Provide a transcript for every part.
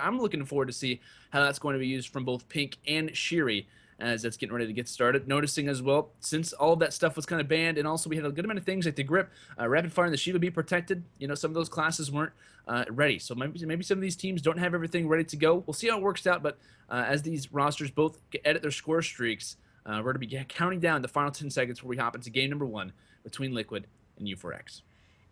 I'm looking forward to see how that's going to be used from both Pink and Shiri as that's getting ready to get started. Noticing as well, since all of that stuff was kind of banned, and also we had a good amount of things like the grip, rapid fire, and the Shiva be protected. You know, some of those classes weren't ready, so maybe some of these teams don't have everything ready to go. We'll see how it works out, but as these rosters both edit their score streaks, we're going to be counting down the final 10 seconds before we hop into game number 1 between Liquid and U4X.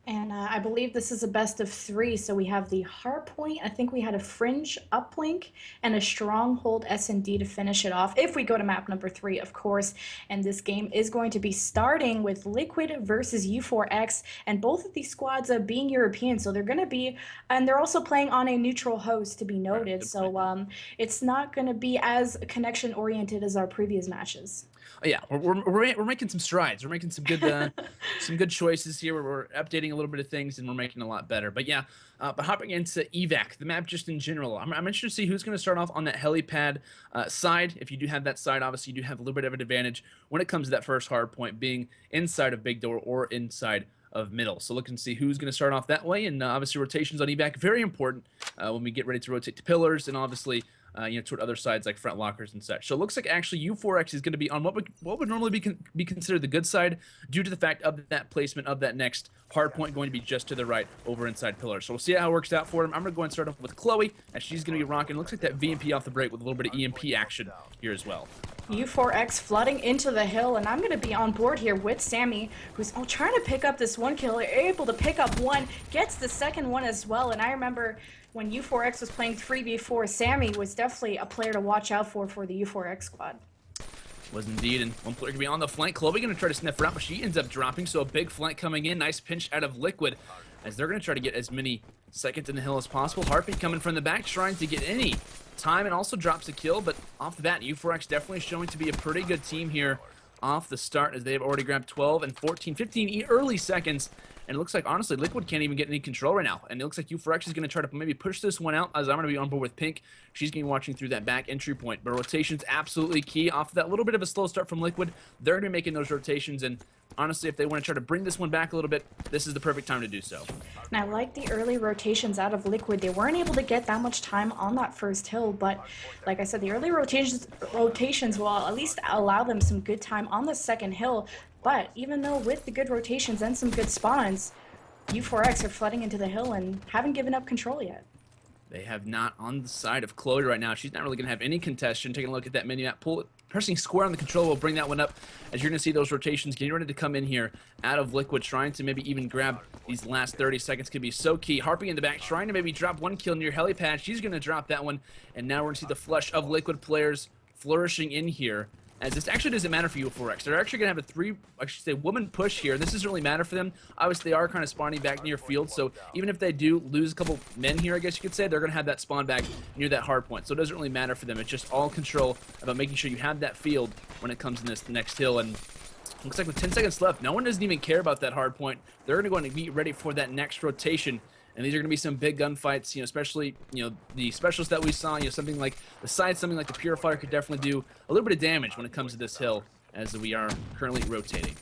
And I believe this is a best of 3, so we have the hard point. I think we had a fringe uplink and a stronghold S&D to finish it off. If we go to map number 3, of course. And this game is going to be starting with Liquid versus U4X, and both of these squads being European, so they're going to be, and they're also playing on a neutral host to be noted. So it's not going to be as connection oriented as our previous matches. Oh, yeah, we're making some strides. We're making some good choices here. We're updating a little bit of things, and we're making a lot better. But yeah, but hopping into evac, the map just in general, I'm interested to see who's going to start off on that helipad side. If you do have that side, obviously you do have a little bit of an advantage when it comes to that first hard point being inside of big door or inside of middle. So look and see who's going to start off that way, and obviously rotations on evac very important when we get ready to rotate to pillars, and obviously toward other sides like front lockers and such. So it looks like actually U4X is going to be on what would normally be considered the good side due to the fact of that placement of that next hard point going to be just to the right over inside pillar. So we'll see how it works out for him. I'm going to go and start off with Chloe as she's going to be rocking. Looks like that VMP off the break with a little bit of EMP action here as well. U4X flooding into the hill, and I'm going to be on board here with Sammy, who's trying to pick up this one kill, able to pick up one, gets the second one as well. And I remember when U4X was playing 3v4, Sammy was definitely a player to watch out for the U4X squad. Was indeed, and one player going to be on the flank. Chloe going to try to sniff her out, but she ends up dropping, so a big flank coming in. Nice pinch out of Liquid as they're going to try to get as many seconds in the hill as possible. Heartbeat coming from the back, trying to get any time, and also drops a kill, but off the bat, U4X definitely showing to be a pretty good team here off the start as they've already grabbed 12 and 14, 15 early seconds. And it looks like, honestly, Liquid can't even get any control right now. And it looks like U4X is going to try to maybe push this one out, as I'm going to be on board with Pink. She's going to be watching through that back entry point. But rotation's absolutely key. Off that little bit of a slow start from Liquid, they're going to be making those rotations. And honestly, if they want to try to bring this one back a little bit, this is the perfect time to do so. And I like the early rotations out of Liquid. They weren't able to get that much time on that first hill, but like I said, the early rotations will at least allow them some good time on the second hill. But even though with the good rotations and some good spawns, U4X are flooding into the hill and haven't given up control yet. They have not on the side of Chloe right now. She's not really going to have any contestation. Taking a look at that mini-map, pressing square on the control will bring that one up as you're going to see those rotations getting ready to come in here out of Liquid, trying to maybe even grab these last 30 seconds could be so key. Harping in the back, trying to maybe drop one kill near helipad. She's going to drop that one, and now we're going to see the flush of Liquid players flourishing in here. As this actually doesn't matter for U4X. They're actually going to have a woman push here. This doesn't really matter for them. Obviously, they are kind of spawning back near field, so even if they do lose a couple men here, I guess you could say, they're going to have that spawn back near that hard point. So it doesn't really matter for them. It's just all control about making sure you have that field when it comes in this next hill. And looks like with 10 seconds left, no one doesn't even care about that hard point. They're going to be ready for that next rotation. And these are going to be some big gunfights, especially, the specialists that we saw, something like the side, something like the Purifier could definitely do a little bit of damage when it comes to this hill as we are currently rotating.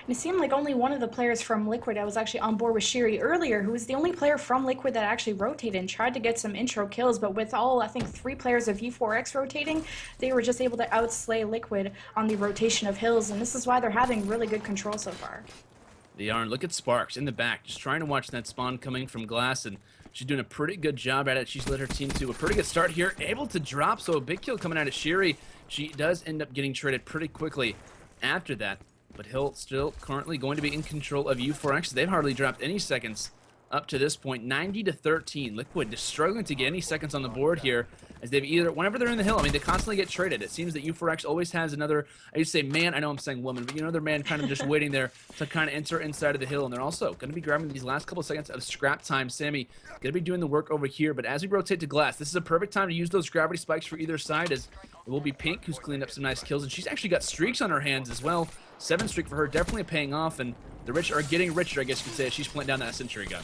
And it seemed like only one of the players from Liquid, I was actually on board with Shiri earlier, who was the only player from Liquid that actually rotated and tried to get some intro kills, but with all, I think, 3 players of U4X rotating, they were just able to outslay Liquid on the rotation of hills, and this is why they're having really good control so far. They are. And look at Sparks in the back, just trying to watch that spawn coming from Glass, and she's doing a pretty good job at it. She's led her team to a pretty good start here, able to drop, so a big kill coming out of Shiri. She does end up getting traded pretty quickly after that, but Hill still currently going to be in control of U4X. They've hardly dropped any seconds up to this point, 90-13. Liquid just struggling to get any seconds on the board here, as they've either, whenever they're in the hill, they constantly get traded. It seems that U4X always has another, I used to say man, I know I'm saying woman, but another man kind of just waiting there to kind of enter inside of the hill, and they're also going to be grabbing these last couple seconds of scrap time. Sammy going to be doing the work over here, but as we rotate to Glass, this is a perfect time to use those gravity spikes for either side, as it will be Pink who's cleaned up some nice kills, and she's actually got streaks on her hands as well. 7 streak for her, definitely paying off, and the rich are getting richer, I guess you could say, as she's planting down that sentry gun.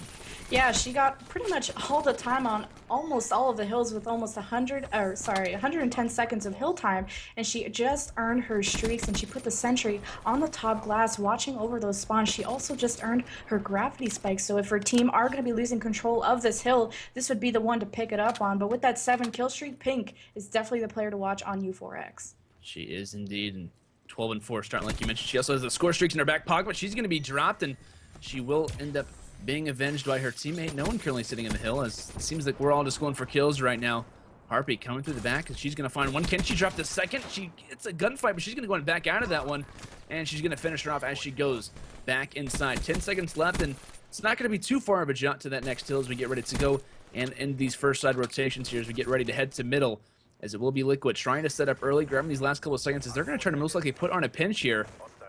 Yeah, she got pretty much all the time on almost all of the hills with almost 110 seconds of hill time, and she just earned her streaks, and she put the sentry on the top glass watching over those spawns. She also just earned her gravity spike, so if her team are going to be losing control of this hill, this would be the one to pick it up on. But with that 7 kill streak, Pink is definitely the player to watch on U4X. She is indeed, and 12-4 starting like you mentioned. She also has the score streaks in her back pocket, but she's going to be dropped, and she will end up being avenged by her teammate. No one currently sitting in the hill, as it seems like we're all just going for kills right now. Harpy coming through the back, and she's going to find one. Can she drop the second? It's a gunfight, but she's going to go back out of that one, and she's going to finish her off as she goes back inside. 10 seconds left, and it's not going to be too far of a jump to that next hill as we get ready to go and end these first side rotations here as we get ready to head to middle, as it will be Liquid trying to set up early, grabbing these last couple of seconds as they're going to try to most likely put on a pinch here.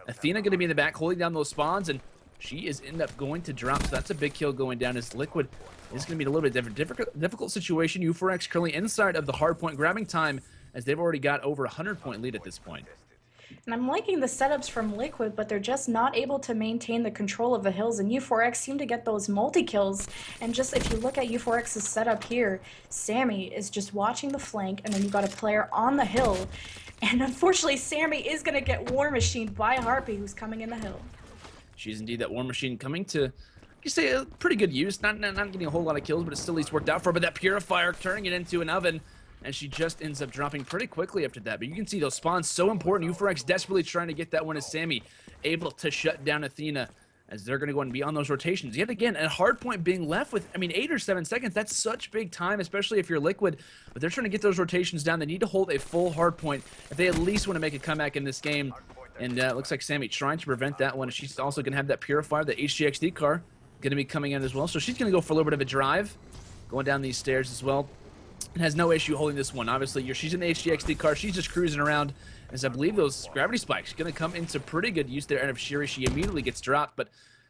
Athena going to be in the back holding down those spawns, and she is end up going to drop, so that's a big kill going down as Liquid is going to be in a little bit difficult situation. U4X currently inside of the hard point grabbing time as they've already got over a 100-point lead at this point. And I'm liking the setups from Liquid, but they're just not able to maintain the control of the hills, and U4X seem to get those multi-kills. And just if you look at U4X's setup here, Sammy is just watching the flank, and then you got a player on the hill. And unfortunately, Sammy is going to get war machined by Harpy, who's coming in the hill. She's indeed that war machine coming to, you say, a pretty good use. Not getting a whole lot of kills, but it still at least worked out for her. But that purifier turning it into an oven, and she just ends up dropping pretty quickly after that. But you can see those spawns so important. U4X desperately trying to get that one as Sammy able to shut down Athena as they're going to go and be on those rotations. Yet again, a hard point being left with, 8 or 7 seconds. That's such big time, especially if you're Liquid. But they're trying to get those rotations down. They need to hold a full hard point if they at least want to make a comeback in this game. And it looks like Sammy trying to prevent that one. She's also going to have that purifier, the HGXD car, going to be coming in as well. So she's going to go for a little bit of a drive, going down these stairs as well. And has no issue holding this one. Obviously, she's in the HGXD car. She's just cruising around, as I believe those gravity spikes are going to come into pretty good use there. And if Shiri, she immediately gets dropped. But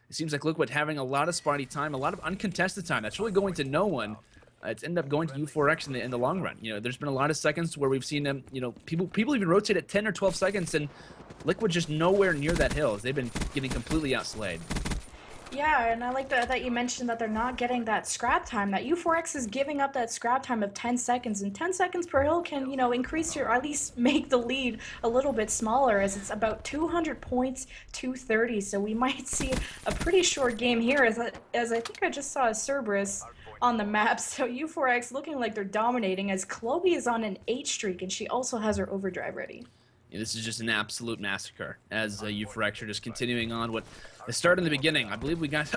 it seems like Liquid having a lot of spotty time, a lot of uncontested time. That's really going to no one. It's ended up going to U4X in the long run. There's been a lot of seconds where we've seen them, people even rotate at 10 or 12 seconds, and Liquid just nowhere near that hill as they've been getting completely outslayed. Yeah, and I like that you mentioned that they're not getting that scrap time. That U4X is giving up that scrap time of 10 seconds, and 10 seconds per hill can, increase or at least make the lead a little bit smaller, as it's about 200 points, 230. So we might see a pretty short game here, as I think I just saw a Cerberus on the map. So U4X looking like they're dominating, as Chloe is on an 8 streak, and she also has her overdrive ready. Yeah, this is just an absolute massacre as U4X are just continuing on what they started in the beginning. I believe we got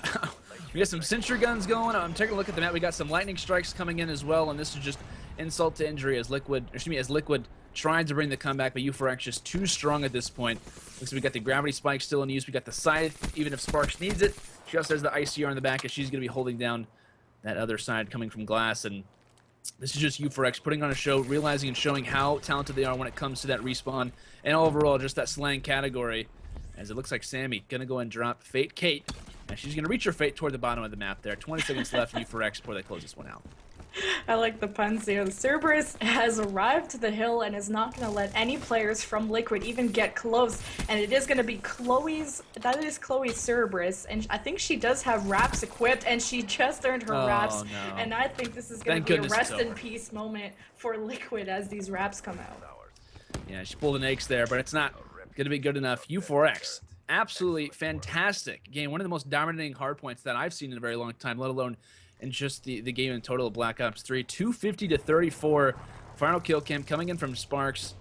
some sentry guns going. I'm taking a look at the map. We got some lightning strikes coming in as well, and this is just insult to injury as Liquid trying to bring the comeback, but U4X just too strong at this point. Looks like we got the gravity spike still in use. We got the scythe, even if Sparks needs it. She also has the ICR in the back, as she's going to be holding down that other side coming from glass. And this is just U4X putting on a show, realizing and showing how talented they are when it comes to that respawn and overall just that slang category. As it looks like Sammy going to go and drop Fate Kate, and she's going to reach her fate toward the bottom of the map there. 20 seconds left for U4X before they close this one out. I like the puns here. The Cerberus has arrived to the hill and is not going to let any players from Liquid even get close. And it is going to be Chloe's Cerberus. And I think she does have wraps equipped, and she just earned her wraps. No. And I think this is going to be a rest in peace moment for Liquid as these wraps come out. Yeah, she pulled an ace there, but it's not going to be good enough. U4X, absolutely fantastic game. One of the most dominating hardpoints that I've seen in a very long time, let alone in just the game in total of Black Ops 3. 250 to 34. Final kill cam coming in from Sparks,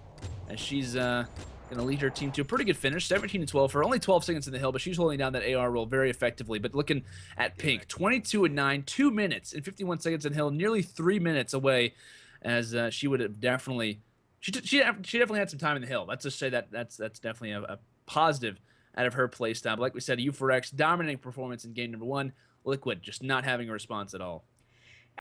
as she's going to lead her team to a pretty good finish. 17 to 12 for only 12 seconds in the hill, but she's holding down that AR roll very effectively. But looking at Pink, 22 and 9, 2 minutes and 51 seconds in hill, nearly 3 minutes away, as she would have definitely. She definitely had some time in the hill. Let's just say that's definitely a positive out of her play style. But like we said, U4X dominating performance in game number 1. Liquid just not having a response at all.